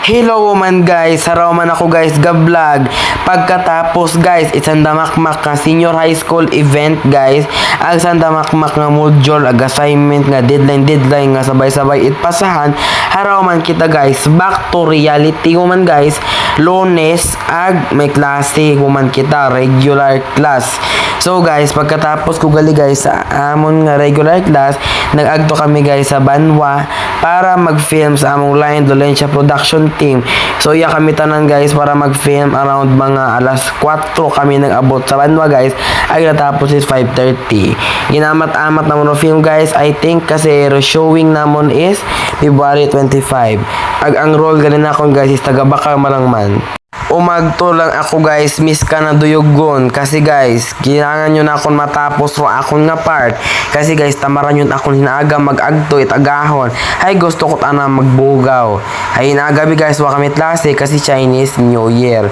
Hello woman guys, haraw man ako guys ga-vlog. Pagkatapos guys, isang damakmak nga senior high school event guys. Ang isang damakmak nga module, ag assignment nga deadline nga sabay-sabay itpasahan. Haraw man kita guys, back to reality woman guys. Lunes ag may klase woman kita, regular class. So guys, pagkatapos ko gali guys sa amon nga regular class, nag-agto kami guys sa Banwa para mag-film sa among Lion Dolencia production team. So iya kami tanan guys para mag-film around mga alas 4 kami nag-abot sa Banwa guys. Ay natapos is 5:30. Ginamat-amat namon ng film guys. I think kasi showing namon is February 25. Ang role ganin akon guys is taga Bakal Malangman. Umagto lang ako guys, miss ka na duyugon kasi guys, kailangan yun akong matapos o akong nga part kasi guys, tamaran yun akong hinaaga mag-agto itagahon. Ay gusto ko na magbugaw. Ay hinagabi guys, wa kami klase kasi Chinese New Year.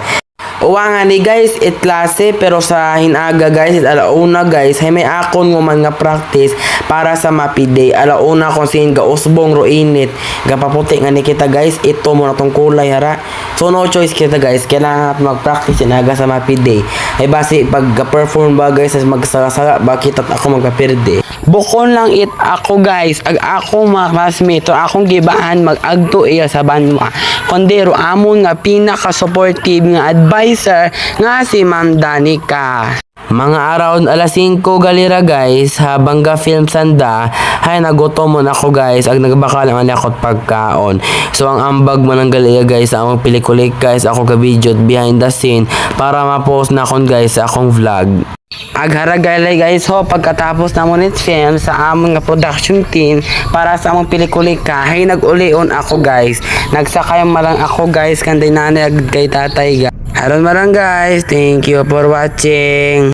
Uwa nga ni guys, klase pero sa hinaga guys, alauna guys, hay may akon ng mga practice para sa mapiday. Alauna kung sin ga usbong ro init, gapaputi nga ni kita guys, ito mo na tong kulay hara. So no choice kita guys, kailangan mag-practice hinaga sa mapiday. Ay base pag perform ba guys, magsasaga bakit at ako magpaperde. Bukon lang ako guys, ag akong mga classmate, akong gibaan mag-agto iya sa Banwa. Kondero amon nga pinaka-supportive nga advisor nga si Ma'am Danica. Mga around alas 5 galira guys, habang ga-film sanda, hay nagutom mo na ako guys, ag nagbakal ang ako pagkaon. So ang ambag man ang galira guys, sa among pelikulik guys, ako ka-video behind the scene para ma-post na akon guys sa akong vlog. Agharagay guys ho, pagkatapos na mo net film sa among nga production team para sa among pelikulika, hay nag-ulion ako guys. Nagsakay malang ako guys, kanday nanay kay tatay guys. Haron marang guys, thank you for watching.